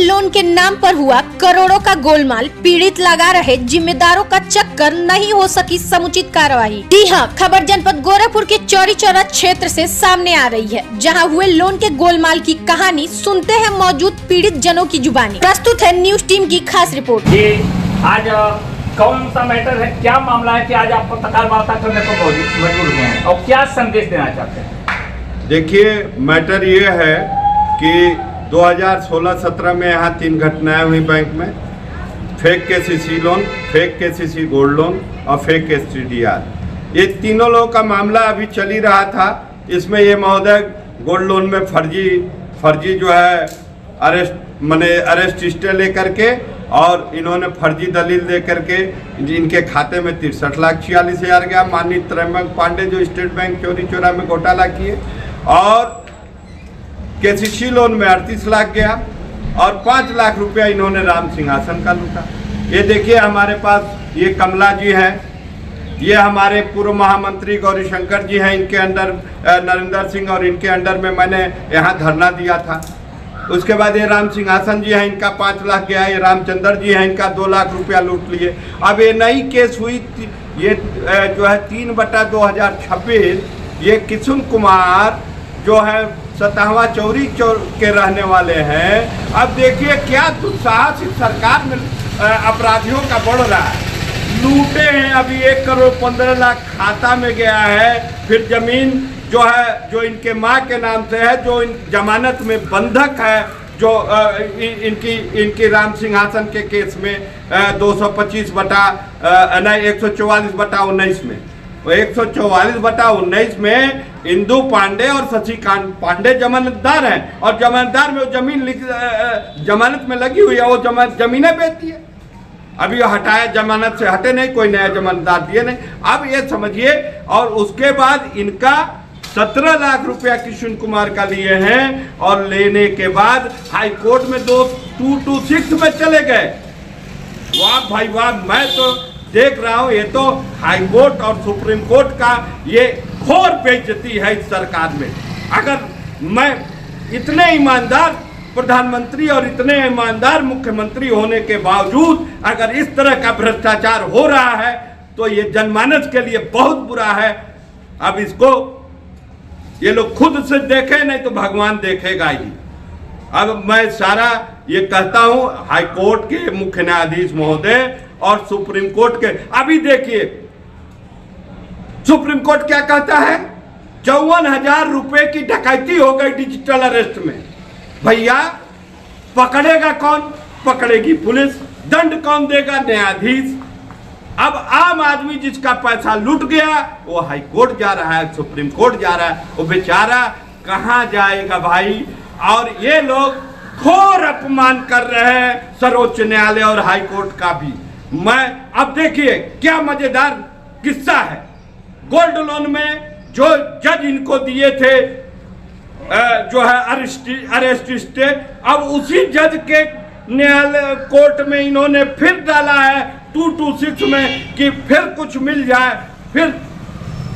Loan के नाम पर हुआ करोड़ों का गोलमाल, पीड़ित लगा रहे जिम्मेदारों का चक्कर, नहीं हो सकी समुचित कार्रवाई। जी हां, खबर जनपद गोरखपुर के चौरी चौरा क्षेत्र से सामने आ रही है, जहां हुए लोन के गोलमाल की कहानी सुनते हैं मौजूद पीड़ित जनों की जुबानी। प्रस्तुत है न्यूज टीम की खास रिपोर्ट। जी, आज कौन सा मैटर है, क्या मामला है कि आज आप पत्रकार वार्ता करने को मजबूर हुए हैं और क्या संदेश देना चाहते हैं? देखिए, मैटर ये है कि 2016-17 में यहाँ 3 घटनाएं हुई बैंक में। Fake KCC loan, fake KCC gold loan और फेक एसटीडीआर। ये तीनों लोगों का मामला अभी चल ही रहा था। इसमें ये महोदय गोल्ड लोन में फर्जी जो है अरेस्ट स्टे लेकर के और इन्होंने फर्जी दलील दे करके इनके खाते में 63,46,000 गया। माननीय त्रयंबक पांडे जो स्टेट बैंक चौरी चौरा में घोटाला किए, और केसीसी लोन में 38 लाख गया और 5 लाख रुपया इन्होंने राम सिंहासन का लूटा। ये देखिए, हमारे पास ये कमला जी हैं, ये हमारे पूर्व महामंत्री गौरीशंकर जी हैं, इनके अंडर नरेंद्र सिंह और इनके अंडर में मैंने यहाँ धरना दिया था। उसके बाद ये राम सिंहासन जी हैं, इनका 5 लाख गया। ये रामचंद्र जी हैं, इनका 2 लाख रुपया लूट लिए। अब ये नई केस हुई, ये जो है 3/2026, ये किशुन कुमार जो है सतहवा चौरी के रहने वाले हैं। अब देखिए क्या दुस्साहस इस सरकार में अपराधियों का बढ़ रहा है। लूटे हैं, अभी 1 करोड़ 15 लाख खाता में गया है। फिर जमीन जो है, जो इनके माँ के नाम से है, जो इन जमानत में बंधक है, जो इनकी राम सिंहासन के केस में 144/19 में 144/19 में इंदु पांडे और शशिकांत पांडे जमानतदार हैं, और जमानतदार में वो जमीन जमानत में लगी हुई है, वो जमीनें बेचती है। अभी हटाया, जमानत से हटे नहीं, कोई नया जमानतदार दिए नहीं। अब ये समझिए, और उसके बाद इनका 17 लाख रुपया किशुन कुमार का लिए हैं, और लेने के बाद हाई कोर्ट में 226 में चले गए। वाह भाई वाह, मैं तो देख रहा हूं, ये तो हाई कोर्ट और सुप्रीम कोर्ट का ये घोर बेइज्जती है इस सरकार में। अगर मैं इतने ईमानदार प्रधानमंत्री और इतने ईमानदार मुख्यमंत्री होने के बावजूद अगर इस तरह का भ्रष्टाचार हो रहा है, तो ये जनमानस के लिए बहुत बुरा है। अब इसको ये लोग खुद से देखें, नहीं तो भगवान देखेगा ही। अब मैं सारा ये कहता हूं हाई कोर्ट के मुख्य न्यायाधीश महोदय और सुप्रीम कोर्ट के, अभी देखिए सुप्रीम कोर्ट क्या कहता है, 54,000 रुपए की डकैती हो गई डिजिटल अरेस्ट में। भैया, पकड़ेगा कौन? पकड़ेगी पुलिस। दंड कौन देगा? न्यायाधीश। अब आम आदमी जिसका पैसा लूट गया वो हाई कोर्ट जा रहा है, सुप्रीम कोर्ट जा रहा है, वो बेचारा कहां जाएगा भाई? और ये लोग घोर अपमान कर रहे हैं सर्वोच्च न्यायालय और हाई कोर्ट का भी। अब देखिए क्या मजेदार किस्सा है। गोल्ड लोन में जो जज इनको दिए थे जो है अरेस्ट स्टे, अब उसी जज के न्यायालय कोर्ट में इन्होंने फिर डाला है 226 में कि फिर कुछ मिल जाए, फिर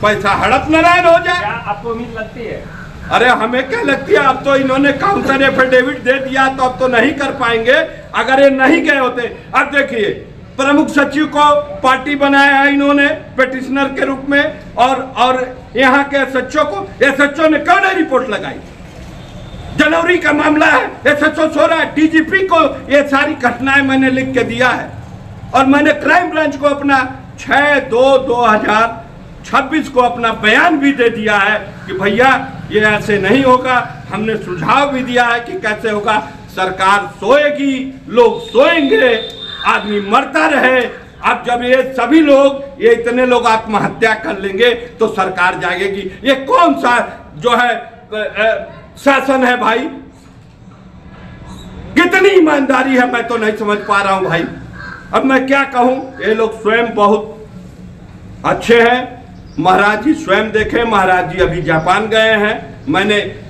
पैसा हड़प नारायण हो जाए। क्या आपको उम्मीद लगती है? अरे हमें क्या लगती है, अब तो इन्होंने काउंटर एफिडेविट दे दिया, तो अब तो नहीं कर पाएंगे। अगर ये नहीं गए होते, अब देखिए प्रमुख सचिव को पार्टी बनाया है इन्होंने पिटिशनर के रूप में, और यहाँ के एसएचओ को, एसएचओ ने कौन रिपोर्ट लगाई? जनवरी का मामला है, एसएचओ सो रहा है। डीजीपी को ये सारी घटनाएं मैंने लिख के दिया है, और मैंने क्राइम ब्रांच को अपना 6/2/2026 को अपना बयान भी दे दिया है कि भैया ये ऐसे नहीं होगा। हमने सुझाव भी दिया है कि कैसे होगा। सरकार सोएगी, लोग सोएंगे, आदमी मरता रहे। अब जब ये सभी लोग, ये इतने लोग आत्महत्या कर लेंगे तो सरकार जागेगी। ये कौन सा जो है शासन है भाई? कितनी ईमानदारी है, मैं तो नहीं समझ पा रहा हूं भाई। अब मैं क्या कहूं, ये लोग स्वयं बहुत अच्छे हैं। महाराज जी स्वयं देखें, महाराज जी अभी जापान गए हैं।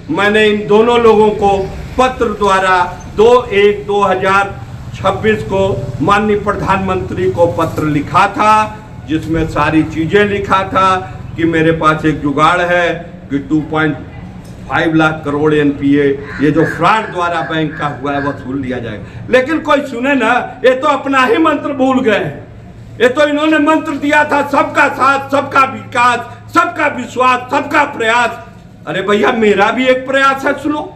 मैंने इन दोनों लोगों को पत्र द्वारा 2/1/2026 को माननीय प्रधानमंत्री को पत्र लिखा था, जिसमें सारी चीजें लिखा था कि मेरे पास एक जुगाड़ है कि 5 लाख करोड़ एनपीए ये जो फ्रॉड द्वारा बैंक का हुआ है वसूल लिया जाएगा। लेकिन कोई सुने ना, ये तो अपना ही मंत्र भूल गए हैं। ये तो इन्होंने मंत्र दिया था सबका साथ, सबका विकास, सबका विश्वास, सबका प्रयास। अरे भैया मेरा भी एक प्रयास है, सुनो।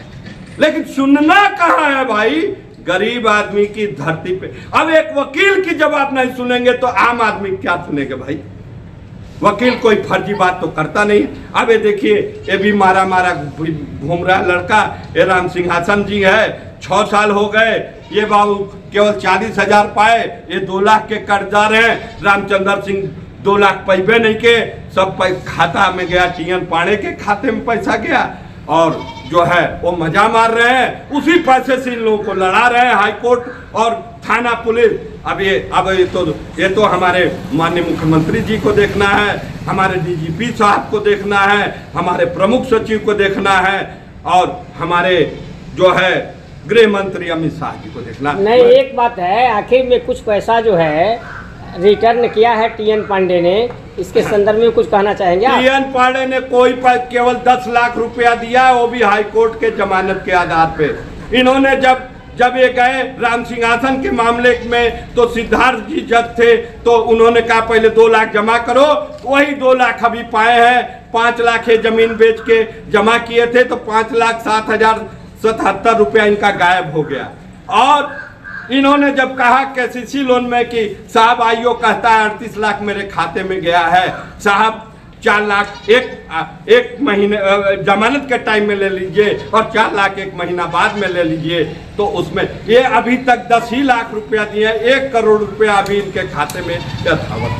लेकिन सुनना कहाँ है भाई, गरीब आदमी की धरती पे। अब एक वकील की जब आप नहीं सुनेंगे तो आम आदमी क्या सुनेंगे भाई। वकील कोई फर्जी बात तो करता नहीं। अब ये देखिए, ये भी मारा घूम रहा लड़का, ये राम सिंहासन जी है, 6 साल हो गए, ये बाबू केवल 40,000 पाए, ये 2 लाख के कर्जदार हैं। रामचंद्र सिंह 2 लाख पैबे नहीं के, सब खाता में गया, टीएन पांडे के खाते में पैसा गया, और जो है वो मजा मार रहे हैं। उसी पैसे से इन लोगों को लड़ा रहे हैं हाई कोर्ट और थाना पुलिस। अब ये तो हमारे माननीय मुख्यमंत्री जी को देखना है, हमारे डीजीपी साहब को देखना है, हमारे प्रमुख सचिव को देखना है, और हमारे जो है गृह मंत्री अमित शाह जी को देखना। नहीं, एक बात है, आखिर में कुछ पैसा जो है रिटर्न किया है टीएन पांडे ने, इसके संदर्भ में कुछ कहना चाहेंगे आप? टीएन पांडे ने केवल 10 लाख रुपया दिया, वो भी हाई कोर्ट के जमानत के आधार पे। इन्होंने जब ये गए राम सिंहासन के मामले में, तो सिद्धार्थ जी जज थे, तो उन्होंने कहा पहले 2 लाख जमा करो, वही 2 लाख अभी पाए हैं। 5 लाख ये जमीन बेच के जमा किए थे, तो 5,07,077 रुपया इनका गायब हो गया। और इन्होंने जब कहा केसीसी लोन में कि साहब आईओ कहता है 38 लाख मेरे खाते में गया है, साहब 4 लाख एक महीने जमानत के टाइम में ले लीजिए और 4 लाख 1 महीना बाद में ले लीजिए, तो उसमें ये अभी तक 10 ही लाख रुपया दिए, 1 करोड़ रुपया अभी इनके खाते में यथावत।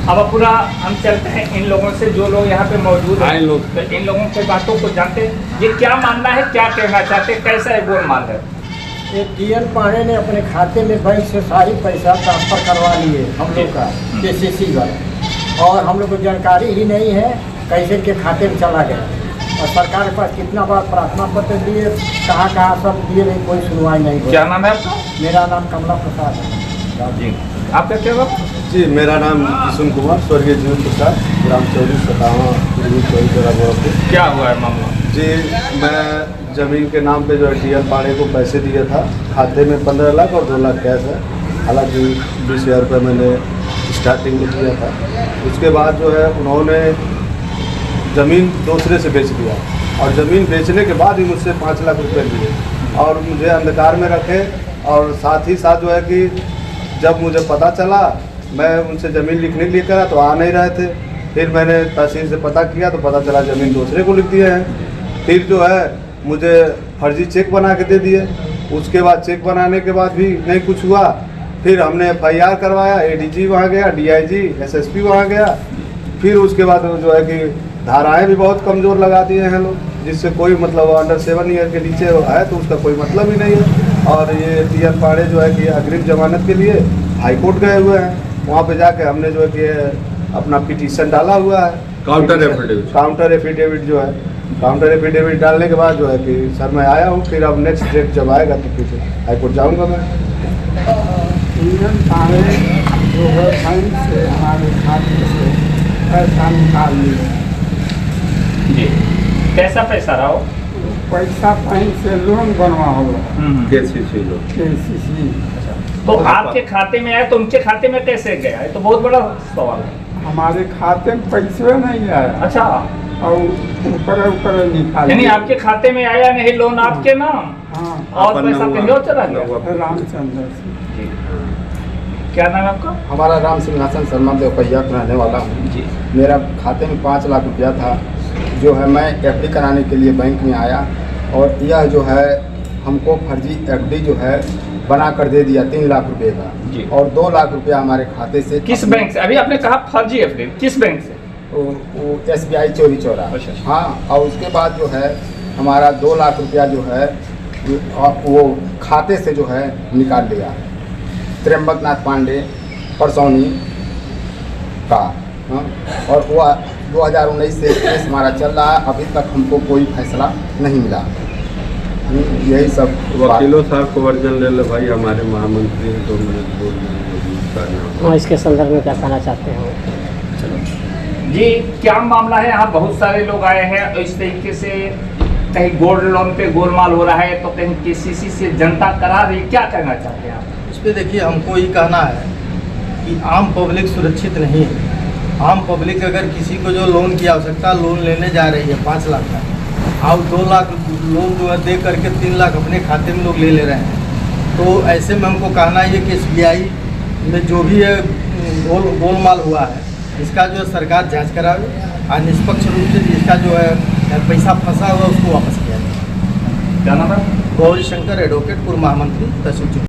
अब पूरा हम चलते हैं इन लोगों से जो लोग यहाँ पे मौजूद हैं, तो इन लोगों के बातों को जानते हैं, ये क्या मानना है, क्या कहना चाहते हैं, कैसा है गोलमाल है। ये टीएन पांडे ने अपने खाते में बैंक से सारी पैसा ट्रांसफर करवा लिए हम लोग का केसीसी वाला, और हम लोग को जानकारी ही नहीं है कैसे के खाते में चला गया। और सरकार के पास कितना बार प्रार्थना पत्र दिए, कहाँ सब दिए, नहीं कोई सुनवाई नहीं हुई। क्या नाम है आपका? मेरा नाम कमला प्रसाद है जी। आपका क्या नाम? जी, मेरा नाम किशुन कुमार, स्वर्गीय जीवन प्रसाद, ग्राम 24 क्या हुआ है मामला? जी, मैं ज़मीन के नाम पे जो है टीएन पांडे को पैसे दिया था, खाते में 15 लाख और 2 लाख कैश है। हालांकि 20,000 रुपये मैंने स्टार्टिंग में दिया था। उसके बाद जो है उन्होंने ज़मीन दूसरे से बेच दिया, और ज़मीन बेचने के बाद ही मुझसे 5 लाख रुपये लिए और मुझे अंधकार में रखे। और साथ ही साथ जो है कि जब मुझे पता चला, मैं उनसे ज़मीन लिखने के लिए करा तो आ नहीं रहे थे। फिर मैंने तहसील से पता किया तो पता चला ज़मीन दूसरे को लिख दिए हैं। फिर जो है मुझे फर्जी चेक बना के दे दिए। उसके बाद चेक बनाने के बाद भी नहीं कुछ हुआ। फिर हमने FIR करवाया, ADG वहाँ गया, DIG SSP वहाँ गया। फिर उसके बाद जो है कि धाराएं भी बहुत कमज़ोर लगा दिए हैं लोग, जिससे कोई मतलब अंडर 7 ईयर के नीचे है तो उसका कोई मतलब ही नहीं है। और ये टीएन पांडे जो है कि अग्रिम जमानत के लिए हाई कोर्ट गए हुए हैं। वहाँ पे जाके हमने जो है कि अपना पिटीशन डाला हुआ है, काउंटर एफिडेविट जो है, काउंटर एफिडेविट डालने के बाद जो है कि सर मैं आया हूँ। फिर अब नेक्स्ट डेट जब आएगा तो फिर हाई कोर्ट जाऊँगा मैं। टीएन पांडे जो है बैंक से हमारे खाते से पैसा निकाल लिया। जी, कैसा पैसा रहा हो? पैसा बैंक से लोन बनवा होगा, केसीसी लोन। केसीसी। तो आपके खाते में आया तो उनके खाते में कैसे गया? ये तो बहुत बड़ा सवाल है। हमारे खाते में पैसे नहीं आया। अच्छा, और ऊपर निकाल, यानी आपके खाते में आया नहीं लोन आपके नाम? हाँ। और पैसा कहीं और चला गया? रामचंद्र सिंह। क्या नाम है आपका? हमारा राम सिंहासन शर्मा देवपैया का रहने वाला हूँ जी। मेरा खाते में 5 लाख रुपया था, जो है मैं FD कराने के लिए बैंक में आया, और यह जो है हमको फर्जी FD जो है बना कर दे दिया 3 लाख रुपए का, और 2 लाख रुपया हमारे खाते से। किस बैंक से? अभी आपने कहा फर्जी FD, किस बैंक से? वो SBI चौरी चौरा। हाँ, और उसके बाद जो है हमारा 2 लाख रुपया जो है वो खाते से जो है निकाल लिया त्र्यंबकनाथ पांडे परसौनी का। हाँ, और वो 2019 से केस हमारा चल रहा है, अभी तक हमको कोई फैसला नहीं मिला। यही सब वकीलों साहब को वर्जन ले लो भाई, हमारे महामंत्री 2 मिनट बोल रहे हैं। इसके संदर्भ में क्या कहना चाहते हैं? जी क्या मामला है? यहाँ बहुत सारे लोग आए हैं और इस तरीके से कहीं गोल्ड लोन पे गोलमाल हो रहा है तो कहीं केसीसी से जनता करा रही, क्या कहना चाहते हैं आप? इस पे देखिए, हमको ये कहना है कि आम पब्लिक सुरक्षित नहीं है। आम पब्लिक अगर किसी को जो लोन की आवश्यकता, लोन लेने जा रही है 5 लाख का, और 2 लाख लोन जो है दे करके 3 लाख अपने खाते में लोग ले ले रहे हैं, तो ऐसे में हमको कहना है कि SBI में जो भी है गोलमाल हुआ है, इसका जो है सरकार जांच करावे और निष्पक्ष रूप से इसका जो है पैसा फंसा हुआ उसको वापस किया जाए। क्या नाम है? गौरी शंकर, एडवोकेट, पूर्व महामंत्री, तहसील।